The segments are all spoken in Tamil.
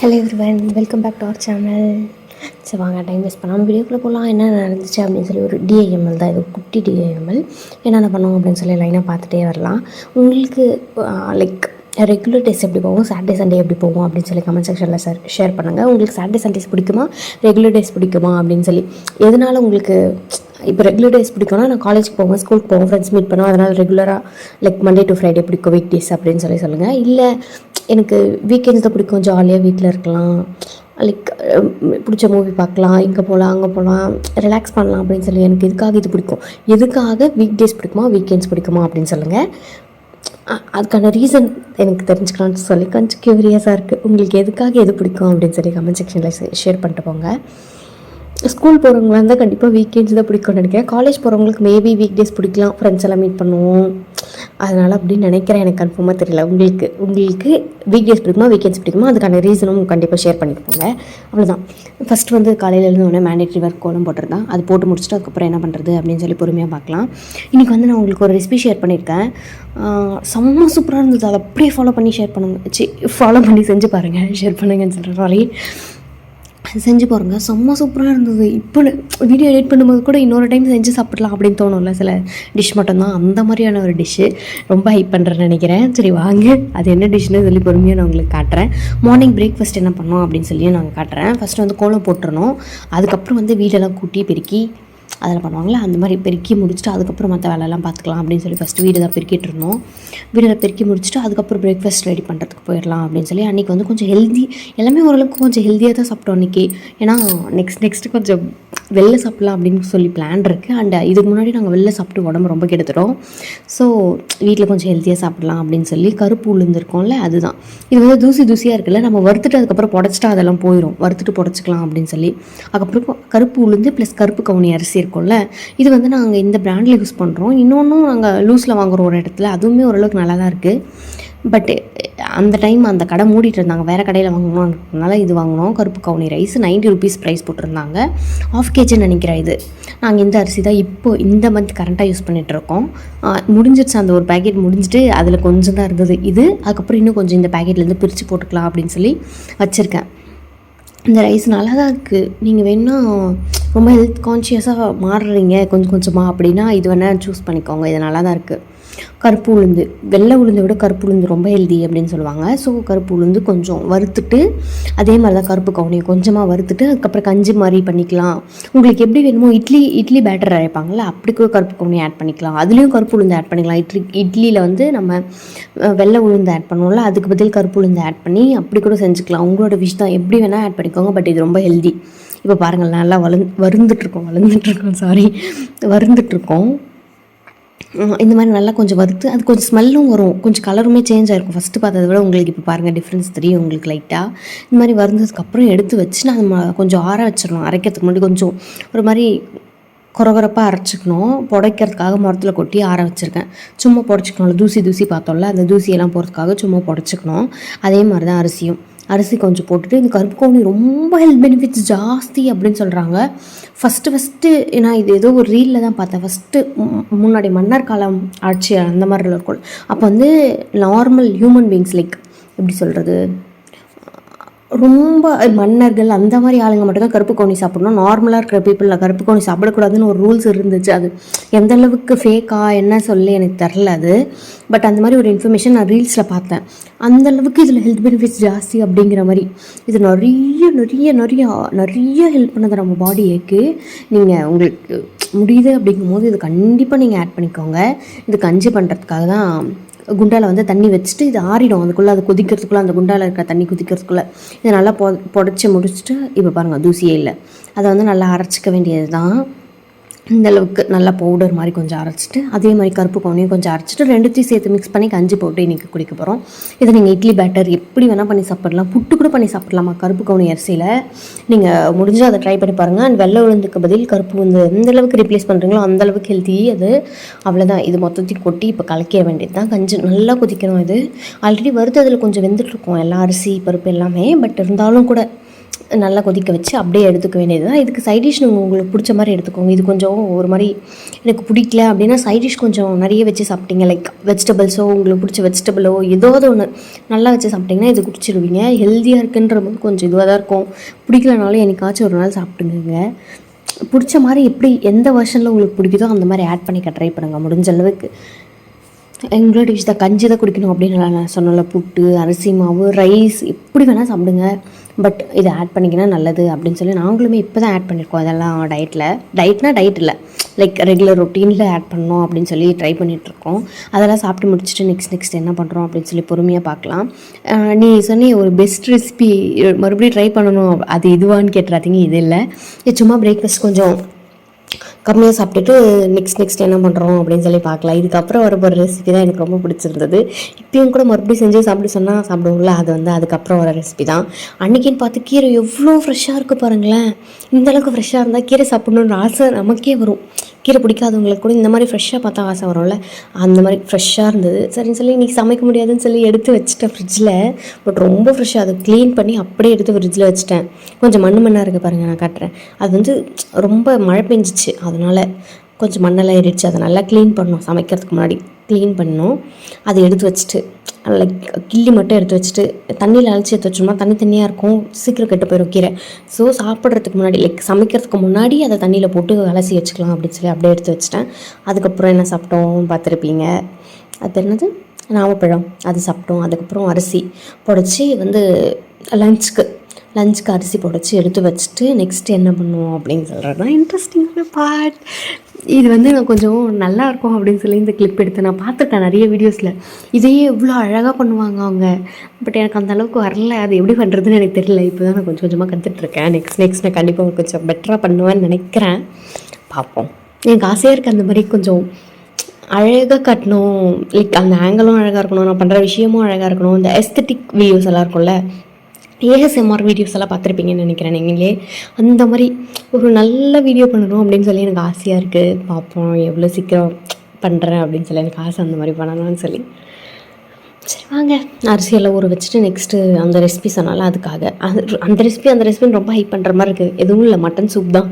Hello everyone, welcome back to our channel. சரி வாங்க, டைம் வேஸ்ட் பண்ணாமல் வீடியோக்குள்ளே போகலாம். என்ன நடந்துச்சு அப்படின்னு சொல்லி ஒரு டிஐஎம்எல் தான், இது குட்டி டிஐஎம்எல். என்னென்ன பண்ணோம் அப்படின்னு சொல்லி லைனாக பார்த்துட்டே வரலாம். உங்களுக்கு லைக் ரெகுலர் டேஸ் எப்படி போகும், சாட்டர்டே சண்டே எப்படி போகும் அப்படின்னு சொல்லி கமெண்ட் செக்ஷனில் ஷேர் பண்ணுங்கள். உங்களுக்கு சாட்டர்டே சண்டேஸ் பிடிக்குமா, ரெகுலர் டேஸ் பிடிக்குமா அப்படின்னு சொல்லி. எதனால் உங்களுக்கு இப்போ ரெகுலர் டேஸ் பிடிக்கும்னா, நான் காலேஜுக்கு போவேன், ஸ்கூலுக்கு போவோம், ஃப்ரெண்ட்ஸ் மீட் பண்ணுவோம், அதனால் ரெகுலராக லைக் மண்டே டு ஃப்ரைடே பிடிக்கும், வீக் டேஸ் அப்படின்னு சொல்லி சொல்லுங்கள். இல்லை எனக்கு வீக்கெண்ட்ஸ் தான் பிடிக்கும், ஜாலியாக வீட்டில் இருக்கலாம், லைக் பிடிச்ச மூவி பார்க்கலாம், இங்கே போகலாம் அங்கே போகலாம், ரிலாக்ஸ் பண்ணலாம் அப்படின்னு சொல்லி எனக்கு எதுக்காக இது பிடிக்கும், எதுக்காக வீக் டேஸ் பிடிக்குமா வீக்கெண்ட்ஸ் பிடிக்குமா அப்படின்னு சொல்லுங்கள். அதுக்கான ரீசன் எனக்கு தெரிஞ்சுக்கலான்னு சொல்லி கொஞ்சம் க்யூரியஸாக இருக்குது. உங்களுக்கு எதுக்காக எது பிடிக்கும் அப்படின்னு சொல்லி கமெண்ட் செக்ஷனில் ஷேர் பண்ணிட்டு போங்க. ஸ்கூல் போகிறவங்களா இருந்தால் கண்டிப்பாக வீக்கெண்ட்ஸ் தான் பிடிக்கும்னு நினைக்கிறேன். காலேஜ் போகிறவங்களுக்கு மேபி வீக் டேஸ் பிடிக்கலாம், ஃப்ரெண்ட்ஸ் எல்லாம் மீட் பண்ணுவோம், அதனால் அப்படின்னு நினைக்கிறேன். எனக்கு கன்ஃபார்மாக தெரியல. உங்களுக்கு வீக் டேஸ் பிடிக்குமா வீக்கெண்ட்ஸ் பிடிக்குமா, அதுக்கான ரீசனும் கண்டிப்பாக ஷேர் பண்ணிட்டு போங்க. அவ்வளோதான். ஃபஸ்ட்டு வந்து காலையில் எழுந்தோடனே மேண்டேட்ரி ஒர்க் கோலம் போட்டிருந்தேன், அது போட்டு முடிச்சுட்டு அதுக்கப்புறம் என்ன பண்ணுறது அப்படின்னு சொல்லி பொறுமையாக பார்க்கலாம். இன்றைக்கி வந்து நான் உங்களுக்கு ஒரு ரெசிபி ஷேர் பண்ணியிருக்கேன், செம்ம சூப்பராக இருந்தது. அதை அப்படியே ஃபாலோ பண்ணி ஃபாலோ பண்ணி செஞ்சு பாருங்கள். ஷேர் பண்ணுங்கன்னு சொல்கிற மாதிரி செஞ்சு பாருங்கள், செம்ம சூப்பராக இருந்தது. இப்போ வீடியோ எடிட் பண்ணும்போது கூட இன்னொரு டைம் செஞ்சு சாப்பிடலாம் அப்படின்னு தோணும்ல, சில டிஷ் மட்டும்தான். அந்த மாதிரியான ஒரு டிஷ்ஷு ரொம்ப ஹைப் பண்ணுறேன்னு நினைக்கிறேன். சரி வாங்க, அது என்ன டிஷ்னு சொல்லி பொறுமையாக நான் உங்களுக்கு காட்டுறேன். மார்னிங் பிரேக்ஃபாஸ்ட் என்ன பண்ணோம் அப்படின்னு சொல்லி நாங்கள் காட்டுறேன். ஃபஸ்ட்டு வந்து கோலம் போட்டுருணும், அதுக்கப்புறம் வந்து வீடெல்லாம் கூட்டி பெருக்கி அதில் பண்ணுவாங்களே அந்த மாதிரி பெருக்கி முடிச்சுட்டு அதுக்கப்புறம் மற்ற வேலையெல்லாம் பார்த்துக்கலாம் அப்படின்னு சொல்லி ஃபஸ்ட்டு வீடு தான் பெருக்கிட்டு இருந்தோம். வீடை பெருக்கி முடிச்சுட்டு அதுக்கப்புறம் பிரேக்ஃபாஸ்ட் ரெடி பண்ணுறதுக்கு போயிடலாம் அப்படின்னு சொல்லி அன்றைக்கி வந்து கொஞ்சம் ஹெல்தி, எல்லாமே ஓரளவுக்கு கொஞ்சம் ஹெல்த்தியாக தான் சாப்பிட்டோம் அன்றைக்கி. ஏன்னா நெக்ஸ்ட்டு கொஞ்சம் வெளில சாப்பிட்லாம் அப்படின்னு சொல்லி பிளான் இருக்குது. அண்ட் இதுக்கு முன்னாடி நாங்கள் வெளில சாப்பிட்டு உடம்பு ரொம்ப கெடுத்துட்டோம். ஸோ வீட்டில் கொஞ்சம் ஹெல்த்தியாக சாப்பிட்லாம் அப்படின்னு சொல்லி கருப்பு உளுந்துருக்கோம்ல, அதுதான். இது வந்து தூசியாக இருக்குல்ல, நம்ம வறுத்துட்டு அதுக்கப்புறம் புடச்சிட்டா அதெல்லாம் போயிடும், வறுத்துட்டு புடச்சிக்கலாம் அப்படின்னு சொல்லி. அதுக்கப்புறம் கருப்பு உளுந்து ப்ளஸ் கருப்பு கவுனி அரிசி இருக்கும்ல, இது வந்து நாங்கள் இந்த பிராண்டில் யூஸ் பண்ணுறோம். இன்னொன்றும் நாங்கள் லூஸில் வாங்குகிறோம் ஒரு இடத்துல, அதுவுமே ஓரளவுக்கு நல்லா தான் இருக்குது. பட் அந்த டைம் அந்த கடை மூடிட்டு இருந்தாங்க, வேறு கடையில் வாங்கணும்னால இது வாங்கினோம். கருப்பு கவுனி ரைஸ் 90 rupees ப்ரைஸ் போட்டிருந்தாங்க. 1/2 kg நினைக்கிறேன். இது நாங்கள் இந்த அரிசி தான் இப்போது இந்த மந்த் கரண்ட்டாக யூஸ் பண்ணிகிட்ருக்கோம். முடிஞ்சிடுச்சு, அந்த ஒரு பேக்கெட் முடிஞ்சிட்டு அதில் கொஞ்சம் தான் இருந்தது இது. அதுக்கப்புறம் இன்னும் கொஞ்சம் இந்த பேக்கெட்லேருந்து பிரித்து போட்டுக்கலாம் அப்படின்னு சொல்லி வச்சுருக்கேன். இந்த ரைஸ் நல்லா தான் இருக்குது. நீங்கள் வேணா ரொம்ப ஹெல்த் கான்ஷியஸாக மாறுறீங்க கொஞ்சம் கொஞ்சமாக அப்படின்னா இது வேணால் சூஸ் பண்ணிக்கோங்க. இது நல்லா தான் இருக்குது. கருப்பு உளுந்து, வெள்ளை உளுந்தை விட கருப்பு உளுந்து ரொம்ப ஹெல்தி அப்படின்னு சொல்லுவாங்க. ஸோ கருப்பு உளுந்து கொஞ்சம் வறுத்துட்டு, அதே மாதிரி தான் கருப்பு கவுனியை கொஞ்சமாக வறுத்துட்டு அதுக்கப்புறம் கஞ்சி மாதிரி பண்ணிக்கலாம். உங்களுக்கு எப்படி வேணுமோ, இட்லி பேட்டர் அரைப்பாங்கள்ல, அப்படி கூட கருப்பு கவுனி ஆட் பண்ணிக்கலாம், அதுலேயும் கருப்பு உளுந்து ஆட் பண்ணிக்கலாம். இட்லியில் வந்து நம்ம வெள்ளை உளுந்து ஆட் பண்ணுவோம்ல, அதுக்கு பதில் கருப்பு உளுந்து ஆட் பண்ணி அப்படி கூட செஞ்சுக்கலாம். உங்களோட விஷ் தான், எப்படி வேணால் ஆட் பண்ணிக்கோங்க. பட் இது ரொம்ப ஹெல்தி. இப்போ பாருங்கள், நல்லா வறுந்துட்டுருக்கோம். இந்த மாதிரி நல்லா கொஞ்சம் வறுத்து அது கொஞ்சம் ஸ்மெல்லும் வரும், கொஞ்சம் கலருமே சேஞ்ச் ஆகிருக்கும். ஃபஸ்ட்டு பார்த்ததை விட உங்களுக்கு இப்போ பாருங்கள் டிஃப்ரென்ஸ் தெரியும் உங்களுக்கு லைட்டாக. இந்த மாதிரி வறுந்ததுக்கப்புறம் எடுத்து வச்சு நான் கொஞ்சம் ஆற வச்சிடணும். அரைக்கிறதுக்கு முன்னாடி கொஞ்சம் ஒரு மாதிரி கொரகொரப்பாக அரைச்சிக்கணும். புடைக்கிறதுக்காக மரத்தில் கொட்டி ஆற வச்சுருக்கேன். சும்மா புடச்சிக்கணும், தூசி பார்த்தோம்ல, அந்த தூசியெல்லாம் போகிறதுக்காக சும்மா புடச்சிக்கணும். அதே மாதிரி தான் அரிசி கொஞ்சம் போட்டுட்டு, இந்த கருப்பு கவுனி ரொம்ப ஹெல்த் பெனிஃபிட்ஸ் ஜாஸ்தி அப்படின்னு சொல்கிறாங்க. ஃபஸ்ட்டு நான் இது ஏதோ ஒரு ரீலில் தான் பார்த்தேன். ஃபஸ்ட்டு முன்னாடி மன்னர் காலம் ஆட்சி அந்த மாதிரி இருக்கும். அப்போ வந்து நார்மல் ஹியூமன் பீயிங்ஸ், லைக் எப்படி சொல்கிறது, ரொம்ப மன்னர்கள் அந்த மாதிரி ஆளுங்க மட்டும்தான் கருப்பு கவுனி சாப்பிடணும். நார்மலாக இருக்கிற பீப்புளில் கருப்பு கவுனி சாப்பிடக்கூடாதுன்னு ஒரு ரூல்ஸ் இருந்துச்சு. அது எந்த அளவுக்கு ஃபேக்கா என்ன சொல்லி எனக்கு தெரில அது. பட் அந்த மாதிரி ஒரு இன்ஃபர்மேஷன் நான் ரீல்ஸில் பார்த்தேன். அந்தளவுக்கு இதில் ஹெல்த் பெனிஃபிட்ஸ் ஜாஸ்தி அப்படிங்கிற மாதிரி. இது நிறைய நிறைய நிறைய நிறைய ஹெல்ப் பண்ணுது நம்ம பாடிக்கு. நீங்கள் உங்களுக்கு முடியுது அப்படிங்கும் போது இது கண்டிப்பாக நீங்கள் ஆட் பண்ணிக்கோங்க. இது கஞ்சி பண்ணுறதுக்காக தான் குண்டாவில் வந்து தண்ணி வச்சுட்டு இது ஆறிடும். அதுக்குள்ளே அது கொதிக்கிறதுக்குள்ளே, அந்த குண்டாவில் இருக்கிற தண்ணி கொதிக்கிறதுக்குள்ளே இதை நல்லா புடச்சி முடிச்சுட்டு, இப்போ பாருங்கள் தூசியே இல்லை. அதை வந்து நல்லா அரைச்சிக்க வேண்டியது தான். இந்தளவுக்கு நல்லா பவுடர் மாதிரி கொஞ்சம் அரைச்சிட்டு, அதே மாதிரி கருப்பு கவுனியும் கொஞ்சம் அரைச்சிட்டு, ரெண்டுத்தையும் சேர்த்து மிக்ஸ் பண்ணி கஞ்சி போட்டு இன்றைக்கி குடிக்க போகிறோம். இதை நீங்கள் இட்லி பேட்டர் எப்படி வேணால் பண்ணி சாப்பிடலாம், புட்டு கூட பண்ணி சாப்பிடலாமா கருப்பு கவுனி அரிசியில். நீங்கள் முடிஞ்சால் அதை ட்ரை பண்ணி பாருங்கள். அண்ட் வெள்ளை உளுந்துக்கு பதில் கருப்பு உளுந்து எந்தளவுக்கு ரிப்ளேஸ் பண்ணுறீங்களோ அந்தளவுக்கு ஹெல்த்தி அது. அவ்வளோதான். இது மொத்தத்தையும் கொட்டி இப்போ கலக்கிற வேண்டியது தான். கஞ்சி நல்லா கொதிக்கணும். இது ஆல்ரெடி வறுத்து அதில் கொஞ்சம் வெந்துட்டுருக்கோம், எல்லா அரிசி பருப்பு எல்லாமே. பட் இருந்தாலும் கூட நல்லா கொதிக்க வச்சு அப்படியே எடுத்துக்க வேண்டியது தான். இதுக்கு சைட் டிஷ் உங்களுக்கு பிடிச்ச மாதிரி எடுத்துக்கோங்க. இது கொஞ்சம் ஒரு மாதிரி எனக்கு பிடிக்கல அப்படின்னா சைட் டிஷ் கொஞ்சம் நிறைய வச்சு சாப்பிட்டீங்க, லைக் வெஜிடபிள்ஸோ உங்களுக்கு பிடிச்ச வெஜிடபிளோ ஏதாவது ஒன்று நல்லா வச்சு சாப்பிட்டிங்கன்னா இது குடிச்சிடுவீங்க. ஹெல்த்தியாக இருக்குன்ற போது கொஞ்சம் இதுவாக தான் இருக்கும். பிடிக்கலனாலும் என்னைக்காச்சும் ஒரு நாள் சாப்பிட்டுங்க. பிடிச்ச மாதிரி எப்படி எந்த வெர்ஷனில் உங்களுக்கு பிடிக்குதோ அந்த மாதிரி ஆட் பண்ணிக்க ட்ரை பண்ணுங்கள் முடிஞ்ச அளவுக்கு. எங்களோட டிஷ் தான் கஞ்சி தான் குடிக்கணும் அப்படின்னு நான் சொன்னல, புட்டு, அரிசி மாவு, ரைஸ் எப்படி வேணால் சாப்பிடுங்க, பட் இதை ஆட் பண்ணிக்கினா நல்லது அப்படின்னு சொல்லி நாங்களுமே இப்போ தான் ஆட் பண்ணியிருக்கோம். இதெல்லாம் டயட்னா டயட் இல்லை, லைக் ரெகுலர் ரொட்டீனில் ஆட் பண்ணணும் அப்படின்னு சொல்லி ட்ரை பண்ணிகிட்ருக்கோம். அதெல்லாம் சாப்பிட்டு முடிச்சுட்டு நெக்ஸ்ட் என்ன பண்ணுறோம் அப்படின்னு சொல்லி பொறுமையாக பார்க்கலாம். நீ சொன்னி ஒரு பெஸ்ட் ரெசிபி மறுபடியும் ட்ரை பண்ணணும், அது இதுவான்னு கேட்டுறாதீங்க, இது இல்லை. சும்மா பிரேக்ஃபாஸ்ட் கொஞ்சம் கம்மியாக சாப்பிட்டுட்டு நெக்ஸ்ட் என்ன பண்ணுறோம் அப்படின்னு சொல்லி பார்க்கலாம். இதுக்கப்புறம் வரப்போகிற ரெசிபி தான் எனக்கு ரொம்ப பிடிச்சிருந்தது. இப்பயும் கூட மறுபடியும் செஞ்சு சொன்னால் சாப்பிடுவோம்ல, அது அதுக்கப்புறம் வர ரெசிபி தான். அன்றைக்கின்னு பார்த்து கீரை எவ்வளோ ஃப்ரெஷ்ஷாக இருக்குது பாருங்களேன். இந்தளவுக்கு ஃப்ரெஷ்ஷாக இருந்தால் கீரை சாப்பிட்ணுன்ற ஆசை நமக்கே வரும். கீரை பிடிக்காதவங்களுக்கு கூட இந்த மாதிரி ஃப்ரெஷ்ஷாக பார்த்தா ஆசை வரும்ல, அந்த மாதிரி ஃப்ரெஷ்ஷாக இருந்தது. சரின்னு சொல்லி இன்றைக்கி சமைக்க முடியாதுன்னு சொல்லி எடுத்து வச்சுட்டேன் ஃப்ரிட்ஜில். பட் ரொம்ப ஃப்ரெஷ்ஷாக அதை க்ளீன் பண்ணி அப்படியே எடுத்து ஃப்ரிட்ஜில் வச்சுட்டேன். கொஞ்சம் மண்ணாக இருக்குது பாருங்கள், நான் காட்டுறேன். அது ரொம்ப மழை பெஞ்சிச்சு, அதனால் கொஞ்சம் மண்ணெல்லாம் ஏறிடுச்சு. அதை நல்லா க்ளீன் பண்ணோம், சமைக்கிறதுக்கு முன்னாடி க்ளீன் பண்ணோம். அதை எடுத்து வச்சுட்டு லைக் கிள்ளி மட்டும் எடுத்து வச்சுட்டு தண்ணியில் அழைச்சி எடுத்து வச்சோம்னா தண்ணியாக இருக்கும், சீக்கிரம் கெட்டு போயிடும் கீரை. ஸோ சாப்பிட்றதுக்கு முன்னாடி லைக் சமைக்கிறதுக்கு முன்னாடி அதை தண்ணியில் போட்டு அலசி வச்சுக்கலாம் அப்படின்னு சொல்லி அப்படியே எடுத்து வச்சுட்டேன். அதுக்கப்புறம் என்ன சாப்பிட்டோம் பார்த்துருப்பீங்க, அது என்னது நாவப்பழம், அது சாப்பிட்டோம். அதுக்கப்புறம் அரிசி புடைச்சி லஞ்சுக்கு அரிசி புடைச்சி எடுத்து வச்சுட்டு நெக்ஸ்ட்டு என்ன பண்ணுவோம் அப்படின்னு சொல்கிறது தான் இன்ட்ரெஸ்டிங்கான பார்ட். இது நான் கொஞ்சம் நல்லாயிருக்கும் அப்படின்னு சொல்லி இந்த கிளிப் எடுத்து நான் பார்த்துருக்கேன் நிறைய வீடியோஸில். இதையே எவ்வளோ அழகாக பண்ணுவாங்க அவங்க, பட் எனக்கு அந்த அளவுக்கு வரல. அது எப்படி பண்ணுறதுன்னு எனக்கு தெரியல. இப்போ தான் நான் கொஞ்சம் கொஞ்சமாக கற்றுட்ருக்கேன். நெக்ஸ்ட் நான் கண்டிப்பாக கொஞ்சம் பெட்டராக பண்ணுவேன்னு நினைக்கிறேன். பார்ப்போம். எனக்கு ஆசையாக இருக்குது அந்த மாதிரி கொஞ்சம் அழகாக கட்டணும், லைக் அந்த ஆங்கிளும் அழகாக இருக்கணும், நான் பண்ணுற விஷயமும் அழகாக இருக்கணும். இந்த எஸ்தட்டிக் வீடியோஸ் எல்லாம் இருக்கும்ல, ஏஎஸ்எம்ஆர் வீடியோஸ் எல்லாம் பார்த்துருப்பீங்கன்னு நினைக்கிறேன் நீங்களே. அந்த மாதிரி ஒரு நல்ல வீடியோ பண்ணணும் அப்படின்னு சொல்லி எனக்கு ஆசையாக இருக்குது. பார்ப்போம் எவ்வளோ சீக்கிரம் பண்ணுறேன் அப்படின்னு சொல்லி எனக்கு ஆசை அந்த மாதிரி பண்ணணும்னு சொல்லி. சரி வாங்க, அரிசியெல்லாம் ஊற வச்சுட்டு நெக்ஸ்ட்டு அந்த ரெசிபி சொன்னால அதுக்காக அந்த ரெசிபின்னு ரொம்ப ஹைப் பண்ணுற மாதிரி இருக்குது. எதுவும் இல்லை, மட்டன் சூப் தான்.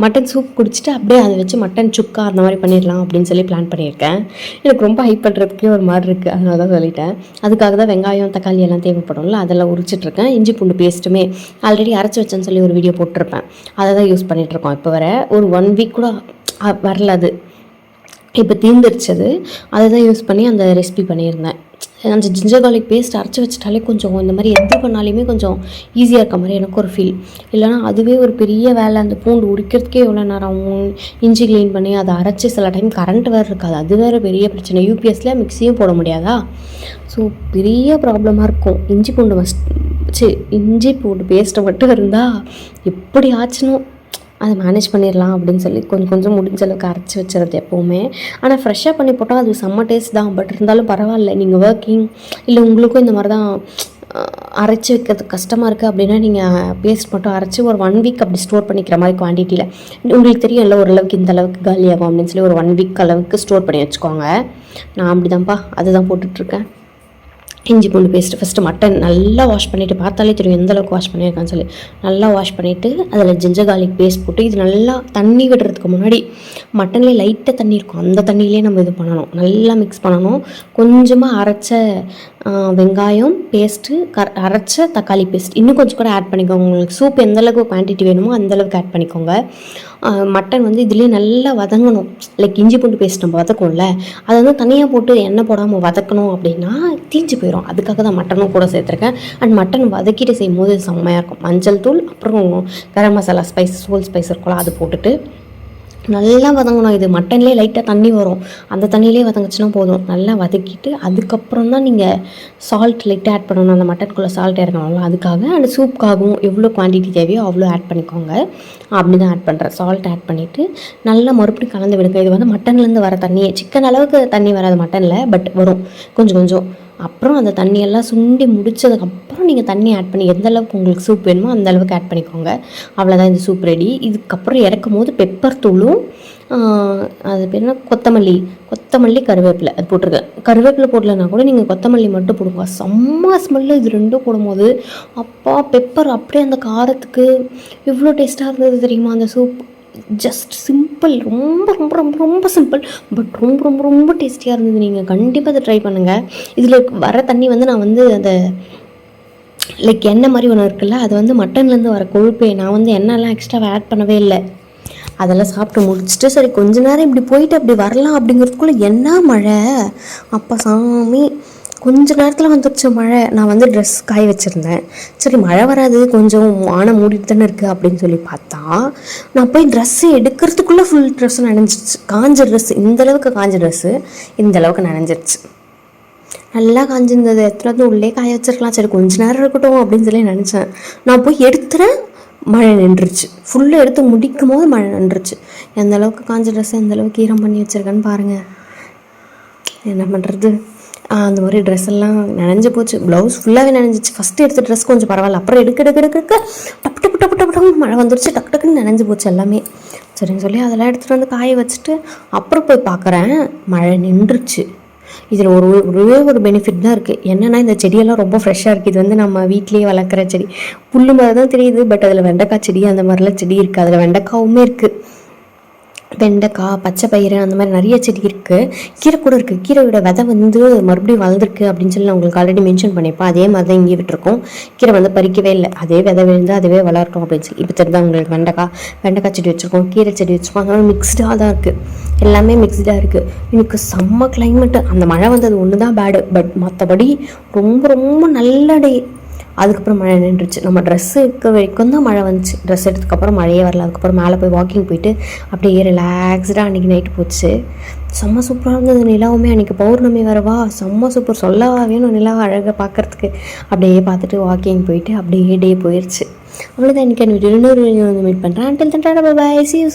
மட்டன் சூப் குடிச்சிட்டு அப்படியே அதை வச்சு மட்டன் சுக்கா அந்த மாதிரி பண்ணிடலாம் அப்படின்னு சொல்லி பிளான் பண்ணியிருக்கேன். எனக்கு ரொம்ப ஹைப் பண்ணுறதுக்கே ஒரு மாதிரி இருக்குது, அதனால தான் சொல்லிட்டேன். அதுக்காக தான் வெங்காயம் தக்காளி எல்லாம் தேவைப்படும்ல, அதெல்லாம் உரிச்சிட்ருக்கேன். இஞ்சி பூண்டு பேஸ்ட்டுமே ஆல்ரெடி அரைச்சி வச்சேன்னு சொல்லி ஒரு வீடியோ போட்டிருப்பேன், அதை தான் யூஸ் பண்ணிகிட்ருக்கோம். இப்போ வர ஒரு 1 வீக் கூட வரல, அது இப்போ தீர்ந்துருச்சது. அதை தான் யூஸ் பண்ணி அந்த ரெசிபி பண்ணியிருந்தேன். அந்த ஜிஞ்சர் கார்லிக் பேஸ்ட் அரைச்சி வச்சிட்டாலே கொஞ்சம் இந்த மாதிரி எது பண்ணாலுமே கொஞ்சம் ஈஸியாக இருக்க மாதிரி எனக்கு ஒரு ஃபீல். இல்லைனா அதுவே ஒரு பெரிய வேலை, அந்த பூண்டு உரிக்கிறதுக்கே எவ்வளோ நேரம் ஆகும், இஞ்சி க்ளீன் பண்ணி அதை அரைச்சி சில டைம் கரண்ட் வேறு இருக்காது, அது வேறு பெரிய பிரச்சனை. யூபிஎஸ்சில் மிக்ஸியும் போட முடியாதா, ஸோ பெரிய ப்ராப்ளமாக இருக்கும். இஞ்சி பூண்டு பேஸ்ட்டை மட்டும் இருந்தால் எப்படி ஆச்சுன்னு அதை மேனேஜ் பண்ணிடலாம் அப்படின்னு சொல்லி கொஞ்சம் முடிஞ்ச அளவுக்கு அரைச்சி வச்சுறது எப்போவுமே. ஆனால் ஃப்ரெஷ்ஷாக பண்ணி போட்டால் அது செம்ம டேஸ்ட் தான். பட் இருந்தாலும் பரவாயில்ல, நீங்கள் ஒர்க்கிங் இல்லை உங்களுக்கும் இந்த மாதிரி தான் அரைச்சி வைக்கிறது கஷ்டமாக இருக்குது அப்படின்னா நீங்கள் பேஸ்ட் மட்டும் அரைச்சி ஒரு 1 வீக் அப்படி ஸ்டோர் பண்ணிக்கிற மாதிரி குவான்டிட்டியில். உங்களுக்கு தெரியும் இல்லை ஓரளவுக்கு இந்த அளவுக்கு காலியாகும் அப்படின்னு சொல்லி ஒரு 1 வீக் அளவுக்கு ஸ்டோர் பண்ணி வச்சுக்கோங்க. நான் அப்படி தான்ப்பா அதுதான் போட்டுட்ருக்கேன். இஞ்சி பூண்டு பேஸ்ட்டு ஃபஸ்ட்டு மட்டன் நல்லா வாஷ் பண்ணிவிட்டு, பார்த்தாலே தெரியும் எந்தளவுக்கு வாஷ் பண்ணியிருக்கான்னு சொல்லி, நல்லா வாஷ் பண்ணிவிட்டு அதில் ஜிஞ்சர் கார்லிக் பேஸ்ட் போட்டு இது நல்லா தண்ணி விடுறதுக்கு முன்னாடி மட்டன்லேயே லைட்டாக தண்ணி இருக்கும், அந்த தண்ணியிலே நம்ம இது பண்ணணும், நல்லா மிக்ஸ் பண்ணணும். கொஞ்சமாக அரைச்ச வெங்காயம் பேஸ்ட்டு, அரைச்ச தக்காளி பேஸ்ட் இன்னும் கொஞ்சம் கூட ஆட் பண்ணிக்கோங்க. உங்களுக்கு சூப் எந்தளவுக்கு குவான்டிட்டி வேணுமோ அந்தளவுக்கு ஆட் பண்ணிக்கோங்க. மட்டன் இதுலேயே நல்லா வதங்கணும், லைக் இஞ்சி பூண்டு பேஸ்ட் நம்ம வதக்கும்ல, அதை தனியாக போட்டு எண்ணெய் போடாமல் வதக்கணும் அப்படின்னா தீஞ்சு போயிடும். அதுக்காக தான் மட்டனும் கூட சேர்த்துருக்கேன். அண்ட் மட்டன் வதக்கிட்டு செய்யும் போது செம்மையாக இருக்கும். மஞ்சள் தூள் அப்புறம் கரம் மசாலா ஹோல் ஸ்பைஸ் இருக்கும்ல, அது போட்டுட்டு நல்லா வதங்கணும். இது மட்டன்லேயே லைட்டாக தண்ணி வரும், அந்த தண்ணியிலே வதங்கிச்சுன்னா போதும். நல்லா வதக்கிட்டு அதுக்கப்புறம் தான் நீங்கள் சால்ட் லைட்டாக ஆட் பண்ணணும், அந்த மட்டனுக்குள்ளே சால்ட் இறங்கணும்ல, அதுக்காக. அந்த சூப்புக்காகவும் எவ்வளோ குவான்டிட்டி தேவையோ அவ்வளோ ஆட் பண்ணிக்கோங்க. அப்படி தான் ஆட் பண்ணுறேன். சால்ட் ஆட் பண்ணிவிட்டு நல்லா மறுபடியும் கலந்து விடுங்க. இது மட்டன்லேருந்து வர தண்ணியே, சிக்கன் அளவுக்கு தண்ணி வராது மட்டனில், பட் வரும் கொஞ்சம். அப்புறம் அந்த தண்ணியெல்லாம் சுண்டி முடித்ததுக்கப்புறம் நீங்கள் தண்ணி ஆட் பண்ணி எந்த அளவுக்கு உங்களுக்கு சூப் வேணுமோ அந்த அளவுக்கு ஆட் பண்ணிக்கோங்க. அவ்வளோதான், இந்த சூப் ரெடி. இதுக்கப்புறம் இறக்கும் போது பெப்பர் தூளும் அது பேர் என்ன, கொத்தமல்லி கருவேப்பிலை அது போட்டிருக்கேன். கருவேப்பிலை போடலைன்னா கூட நீங்கள் கொத்தமல்லி மட்டும் போடுங்க, செம்ம ஸ்மெல்லு. இது ரெண்டும் போடும்போது அப்பா பெப்பர் அப்படியே அந்த காரத்துக்கு இவ்வளோ டேஸ்ட்டாக இருந்தது தெரியுமா அந்த சூப். ஜஸ்ட் சிம்பிள், ரொம்ப ரொம்ப ரொம்ப ரொம்ப சிம்பிள், பட் ரொம்ப ரொம்ப ரொம்ப டேஸ்டியாக இருந்தது. நீங்கள் கண்டிப்பாக அதை ட்ரை பண்ணுங்கள். இதில் வர தண்ணி வந்து நான் வந்து அந்த லைக் எண்ணெய் மாதிரி ஒன்று இருக்குல்ல, அது வந்து மட்டன்லேருந்து வர கொழுப்பே. நான் வந்து எண்ணெய்லாம் எக்ஸ்ட்ரா ஆட் பண்ணவே இல்லை. அதெல்லாம் சாப்பிட்டு முடிச்சுட்டு சரி கொஞ்ச நேரம் இப்படி போயிட்டு அப்படி வரலாம் அப்படிங்கிறதுக்குள்ளே என்ன மழை அப்போ சாமி. கொஞ்ச நேரத்தில் வந்துடுச்சு மழை. நான் வந்து ட்ரெஸ் காய வச்சுருந்தேன். சரி மழை வராது, கொஞ்சம் வானம் மூடிட்டு தானே இருக்குது அப்படின்னு சொல்லி பார்த்தா, நான் போய் ட்ரெஸ்ஸு எடுக்கிறதுக்குள்ளே ஃபுல் ட்ரெஸ்ஸு நனைஞ்சிருச்சு. காஞ்ச ட்ரெஸ்ஸு, இந்தளவுக்கு காஞ்ச ட்ரெஸ்ஸு இந்தளவுக்கு நனைஞ்சிருச்சு. நல்லா காஞ்சிருந்தது, எத்தனை வந்து உள்ளே காய வச்சிருக்கலாம், சரி கொஞ்ச நேரம் இருக்கட்டும் அப்படின்னு சொல்லி நினச்சேன். நான் போய் எடுத்துகிறேன், மழை நின்றுச்சு. ஃபுல்லாக எடுத்து முடிக்கும் போது மழை நின்றுச்சு. எந்த அளவுக்கு காஞ்ச ட்ரெஸ்ஸை எந்த அளவுக்கு ஈரம் பண்ணி வச்சுருக்கேன்னு பாருங்கள். என்ன பண்ணுறது, அந்த மாதிரி ட்ரெஸ் எல்லாம் நனைஞ்சு போச்சு. ப்ளவுஸ் ஃபுல்லாகவே நனைஞ்சிச்சு. ஃபஸ்ட்டு எடுத்த ட்ரெஸ் கொஞ்சம் பரவாயில்ல, அப்புறம் எடுக்க டப்பு டப்பு டப்பு டப்பு மழை வந்துருச்சு. டக்கு டக்குன்னு நனைஞ்சு போச்சு எல்லாமே. சரின்னு சொல்லி அதெல்லாம் எடுத்துகிட்டு வந்து காய வச்சுட்டு அப்புறம் போய் பார்க்குறேன் மழை நின்றுச்சு. இதில் ஒரு பெனிஃபிட் தான் இருக்குது. என்னென்னா இந்த செடியெல்லாம் ரொம்ப ஃப்ரெஷ்ஷாக இருக்குது. இது வந்து நம்ம வீட்லேயே வளர்க்குற செடி. புல் மாதிரி தான் தெரியுது, பட் அதில் வெண்டைக்காய் செடி அந்த மாதிரிலாம் செடி இருக்குது. அதில் வெண்டைக்காவுமே இருக்குது. வெண்டைக்காய், பச்சை பயிறு, அந்த மாதிரி நிறைய செடி இருக்குது. கீரை கூட இருக்குது. கீரையோட விதை வந்து மறுபடியும் வளர்ந்துருக்கு அப்படின்னு சொல்லி நான் உங்களுக்கு ஆல்ரெடி மென்ஷன் பண்ணியிருப்பேன். அதே மாதிரி தான் இங்கே விட்டுருக்கோம். கீரை வந்து பறிக்கவே இல்லை, அதே விதை விழுந்து அதுவே வளரட்டும் அப்படின்னு சொல்லி இப்போ தெரிஞ்சா உங்களுக்கு வெண்டைக்காய் செடி வச்சுருக்கோம், கீரை செடி வச்சுருக்கோம். அதனால மிக்ஸ்டாக தான் இருக்குது, எல்லாமே மிக்ஸ்டாக இருக்குது. எனக்கு செம்ம கிளைமேட்டு. அந்த மழை வந்தது ஒன்று தான் பேடு, பட் மற்றபடி ரொம்ப ரொம்ப நல்ல டே. அதுக்கப்புறம் மழை நின்றுச்சு. நம்ம ட்ரெஸ் இருக்க வரைக்கும் தான் மழை வந்துச்சு. ட்ரெஸ் எடுத்ததுக்கப்புறம் மழையே வரல. அதுக்கப்புறம் மேலே போய் வாக்கிங் போயிட்டு அப்படியே ரிலாக்ஸ்டாக அன்றைக்கி நைட்டு போச்சு. செம்ம சூப்பராக இருந்தது. நிலாவுமே அன்றைக்கி பௌர்ணமி வரவா, செம்ம சூப்பர். சொல்லவா வேணும் நிலாவை அழகாக பார்க்குறதுக்கு. அப்படியே பார்த்துட்டு வாக்கிங் போயிட்டு அப்படியே டே போயிடுச்சு. அவ்வளோதான். இன்றைக்கி வீடியோ இன்னொரு வீடியோ வந்து மீட் பண்ணுறேன். Until then, bye bye. See you soon.